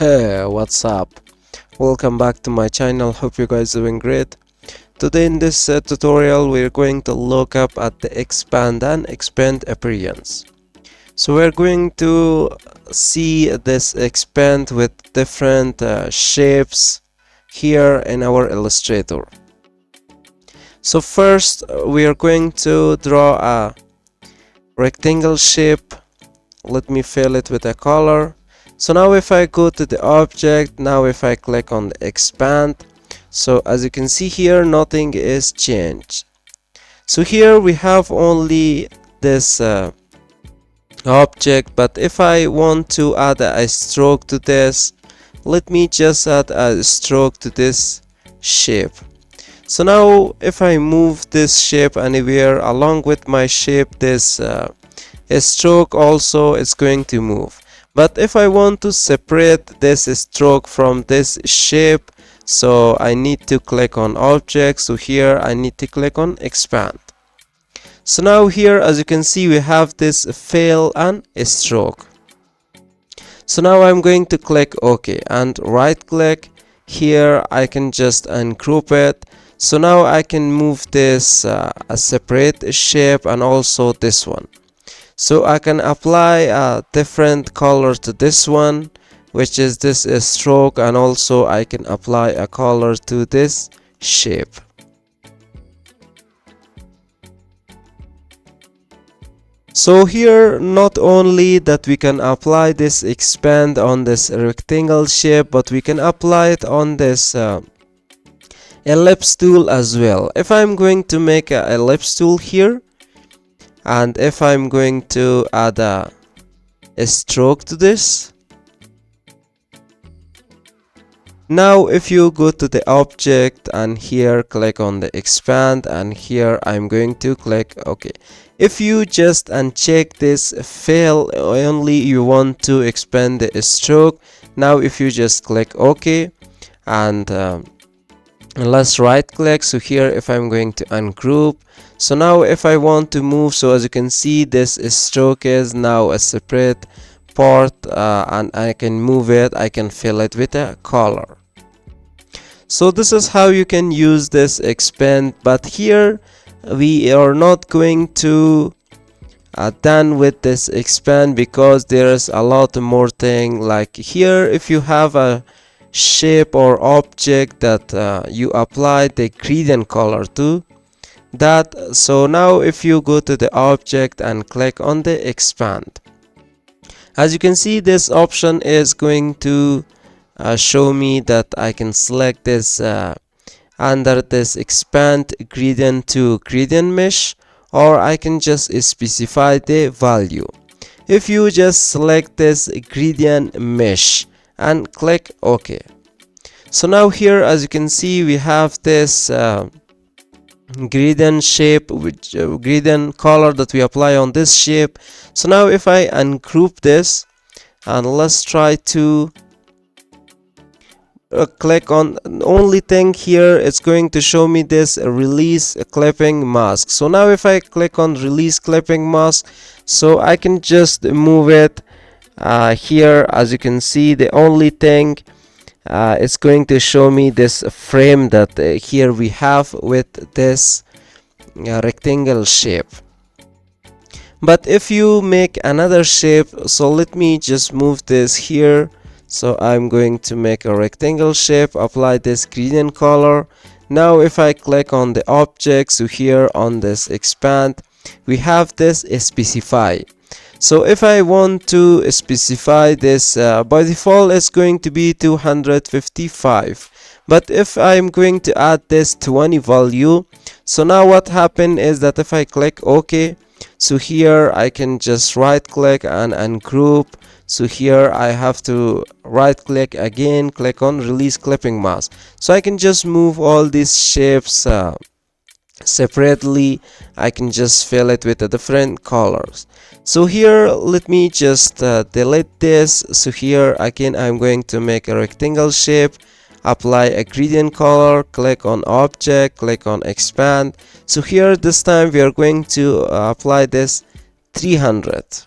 Hey, what's up? Welcome back to my channel. Hope you guys doing great. Today in this tutorial we're going to look up at the expand and expand appearance. So we're going to see this expand with different shapes here in our Illustrator. So first we are going to draw a rectangle shape. Let me fill it with a color. So now if I go to the object, now if I click on the expand, so as you can see here, nothing is changed. So here we have only this object, but if I want to add a stroke to this, let me just add a stroke to this shape. So now if I move this shape anywhere along with my shape, this stroke also is going to move. But if I want to separate this stroke from this shape, so I need to click on object. So here I need to click on expand. So now here, as you can see, we have this fill and stroke. So now I'm going to click OK and right click. Here I can just ungroup it. So now I can move this a separate shape and also this one. So I can apply a different color to this one, which is this stroke, and also I can apply a color to this shape. So here, not only that we can apply this expand on this rectangle shape, but we can apply it on this ellipse tool as well. If I'm going to make an ellipse tool here, and if I'm going to add a stroke to this, now if you go to the object and here click on the expand, and here I'm going to click OK. If you just uncheck this fill, only you want to expand the stroke. Now if you just click OK and let's right click. So here if I'm going to ungroup, so now if I want to move, so as you can see, this stroke is now a separate part and I can move it, I can fill it with a color. So this is how you can use this expand, but here we are not going to done with this expand, because there is a lot more thing. Like here, if you have a shape or object that you applied the gradient color to that, so now if you go to the object and click on the expand, as you can see, this option is going to show me that I can select this under this expand gradient to gradient mesh, or I can just specify the value. If you just select this gradient mesh and click OK, so now here as you can see, we have this gradient shape, which gradient color that we apply on this shape. So now if I ungroup this and let's try to click on the only thing here, it's going to show me this release clipping mask. So now if I click on release clipping mask, so I can just move it here. As you can see, the only thing it's going to show me this frame that here we have with this rectangle shape. But if you make another shape, so let me just move this here. So I'm going to make a rectangle shape, apply this gradient color. Now if I click on the object, so here on this expand, we have this specify. So if I want to specify this, by default it's going to be 255. But if I'm going to add this 20 value, so now what happened is that if I click OK, so here I can just right click and ungroup. So here I have to right click again, click on release clipping mask. So I can just move all these shapes separately. I can just fill it with the different colors. So here let me just delete this. So here again I'm going to make a rectangle shape, apply a gradient color, click on object, click on expand. So here this time we are going to apply this 300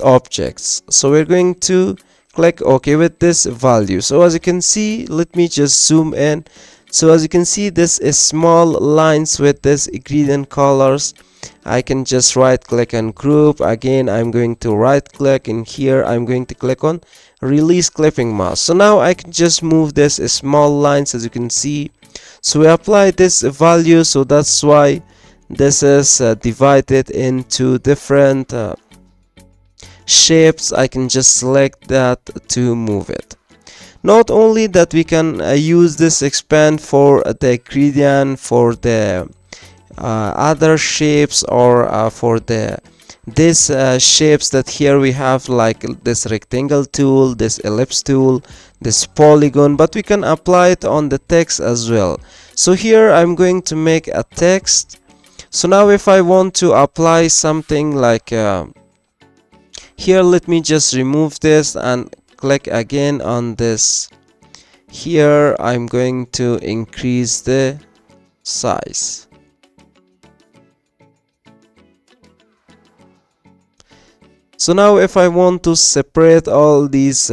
objects. So we're going to click OK with this value. So as you can see, let me just zoom in. So as you can see, this is small lines with this gradient colors. I can just right click and group. Again, I'm going to right click, and here I'm going to click on release clipping mask. So now I can just move this small lines, as you can see. So we apply this value, so that's why this is divided into different shapes. I can just select that to move it. Not only that, we can use this expand for the gradient, for the other shapes, or for the this shapes that here we have, like this rectangle tool, this ellipse tool, this polygon, but we can apply it on the text as well. So here I'm going to make a text. So now if I want to apply something like here, let me just remove this and click again on this. Here I'm going to increase the size. So now if I want to separate all of these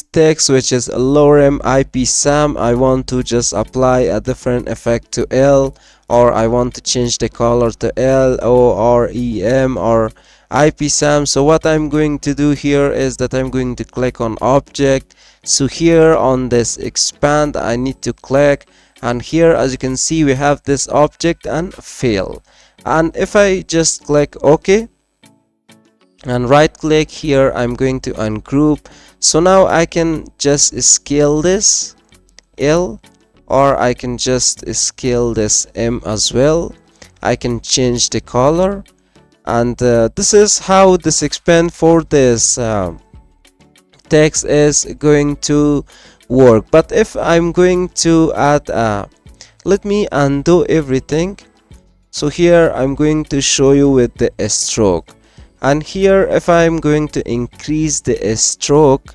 text, which is lorem ipsam, I want to just apply a different effect to L, or I want to change the color to L O R E M or ipsam. So what I'm going to do here is that I'm going to click on object. So here on this expand, I need to click, and here as you can see, we have this object and fill. And if I just click OK and right click here, I'm going to ungroup. So now I can just scale this L, or I can just scale this M as well. I can change the color, and this is how this expand for this text is going to work. But if I'm going to add let me undo everything. So here I'm going to show you with the stroke, and here if I'm going to increase the stroke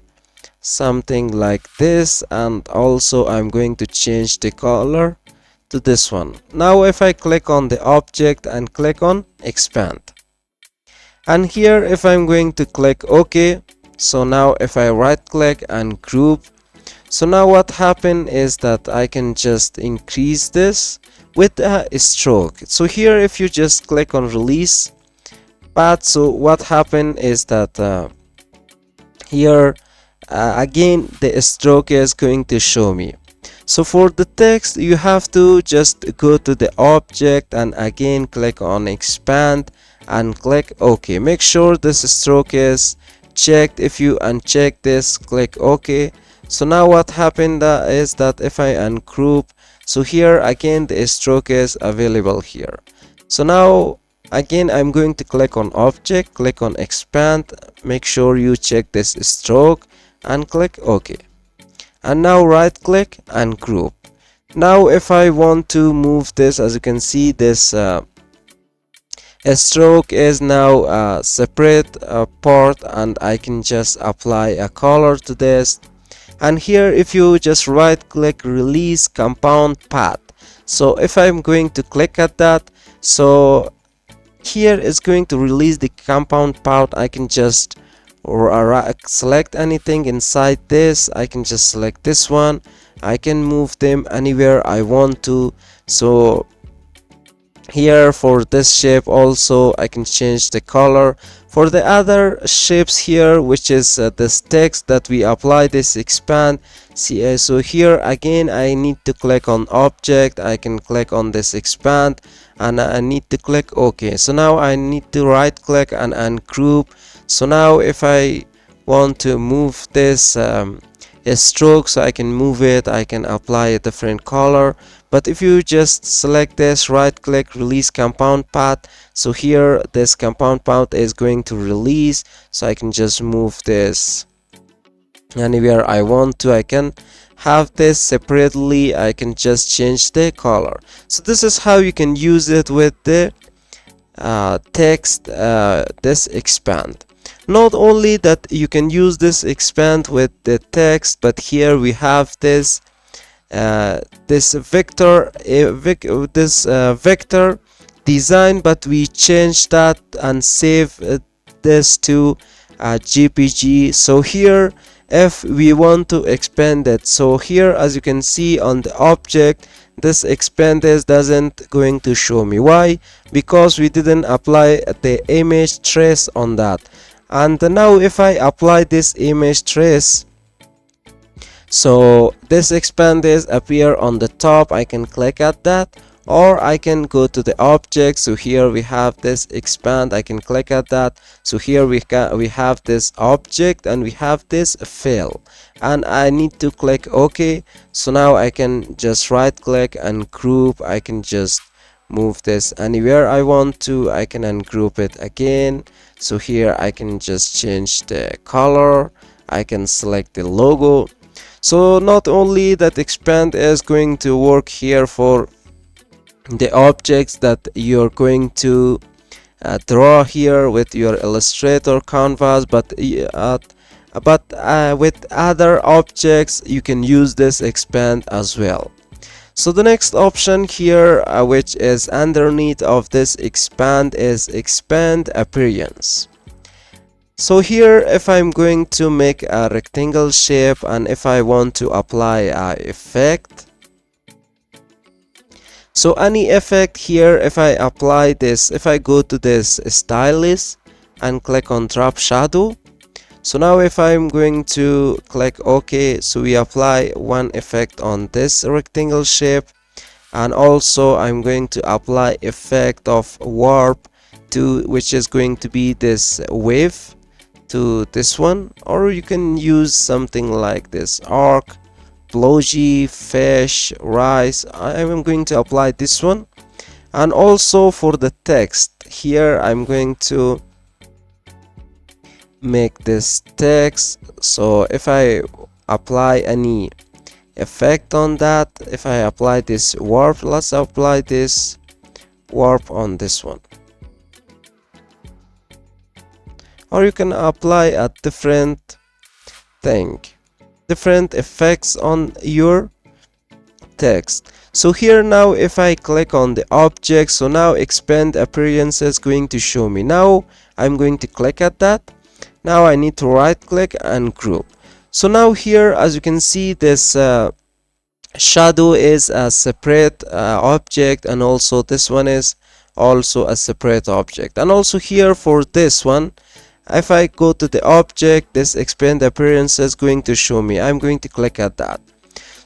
something like this, and also I'm going to change the color to this one. Now if I click on the object and click on expand, and here if I'm going to click OK, so now if I right click and group, so now what happened is that I can just increase this with a stroke. So here if you just click on release path, so what happened is that here again the stroke is going to show me. So for the text, you have to just go to the object and again click on expand and click OK. Make sure this stroke is checked. If you uncheck this, click OK. So now what happened is that if I ungroup, so here again the stroke is available here. So now again I'm going to click on object, click on expand, make sure you check this stroke and click OK. And now right click and group. Now if I want to move this, as you can see, this stroke is now a separate part, and I can just apply a color to this. And here if you just right click release compound path, so if I'm going to click at that, so here is going to release the compound path. I can just select anything inside this. I can just select this one. I can move them anywhere I want to. So here for this shape also I can change the color. For the other shapes here, which is this text that we apply this expand, see, so here again I need to click on object, I can click on this expand, and I need to click OK. So now I need to right click and ungroup. So now if I want to move this stroke, so I can move it, I can apply a different color. But if you just select this, right click release compound path, so here this compound path is going to release, so I can just move this anywhere I want to. I can have this separately, I can just change the color. So this is how you can use it with the text, this expand. Not only that you can use this expand with the text, but here we have this this vector design, but we change that and save this to JPG. So here if we want to expand it, so here as you can see on the object, this expand is doesn't going to show me. Why? Because we didn't apply the image trace on that. And now if I apply this image trace, so this expand is appear on the top. I can click at that, or I can go to the object. So here we have this expand, I can click at that. So here we have this object and we have this fill, and I need to click OK. So now I can just right click and group. I can just move this anywhere I want to. I can ungroup it again. So here I can just change the color. I can select the logo. So not only that expand is going to work here for the objects that you're going to draw here with your Illustrator canvas, but with other objects you can use this expand as well. So the next option here, which is underneath of this expand, is expand appearance. So here if I'm going to make a rectangle shape and if I want to apply a effect, so any effect here, if I apply this, if I go to this stylus and click on drop shadow, so now if I'm going to click OK, so we apply one effect on this rectangle shape, and also I'm going to apply effect of warp to, which is going to be this wave to this one, or you can use something like this arc, blowgy, fish, rice. I am going to apply this one. And also for the text here, I'm going to make this text. So if I apply any effect on that, if I apply this warp, let's apply this warp on this one, or you can apply a different thing, different effects on your text. So here now if I click on the object, so now expand appearance is going to show me. Now I'm going to click at that. Now I need to right click and group. So now here as you can see, this shadow is a separate object, and also this one is also a separate object. And also here for this one, if I go to the object, this expand appearance is going to show me. I'm going to click at that.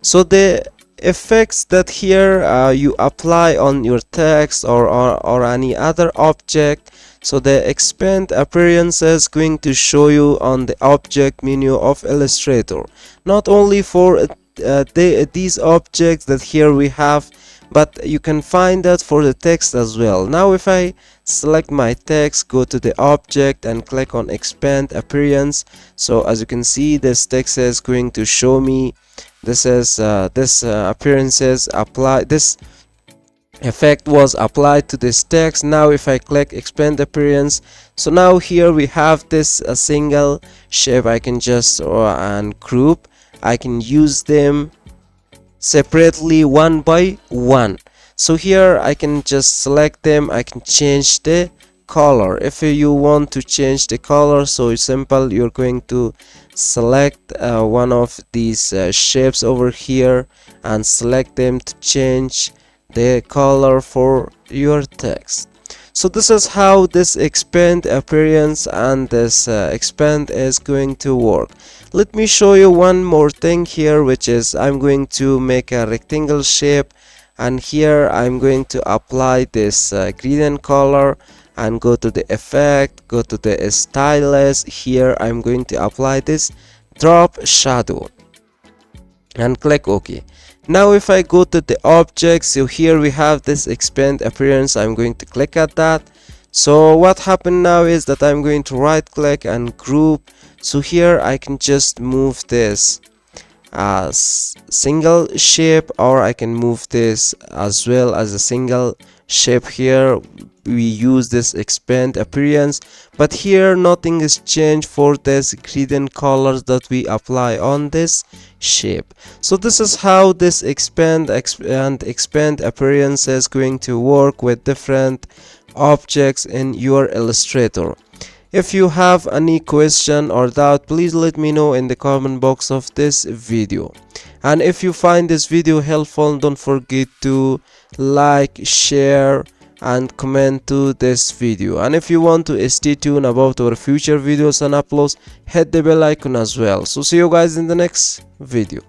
So the effects that here you apply on your text or any other object, so the expand appearance is going to show you on the object menu of Illustrator, not only for these objects that here we have, but you can find that for the text as well. Now if I select my text, go to the object and click on expand appearance, so as you can see, this text is going to show me this is appearances apply, this effect was applied to this text. Now if I click expand appearance, so now here we have this a single shape. I can just and group, I can use them separately one by one. So here I can just select them, I can change the color. If you want to change the color, so it's simple, you're going to select one of these shapes over here and select them to change the color for your text. So this is how this expand appearance and this expand is going to work. Let me show you one more thing here, which is I'm going to make a rectangle shape, and here I'm going to apply this gradient color and go to the effect, go to the stylus. Here I'm going to apply this drop shadow and click OK. Now if I go to the object, so here we have this expand appearance. I'm going to click at that. So what happened now is that I'm going to right click and group. So here I can just move this as single shape, or I can move this as well as a single shape. Here we use this expand appearance, but here nothing is changed for this gradient colors that we apply on this shape. So this is how this expand appearance is going to work with different objects in your Illustrator. If you have any question or doubt, please let me know in the comment box of this video. And if you find this video helpful, don't forget to like, share and comment to this video. And if you want to stay tuned about our future videos and uploads, hit the bell icon as well. So see you guys in the next video.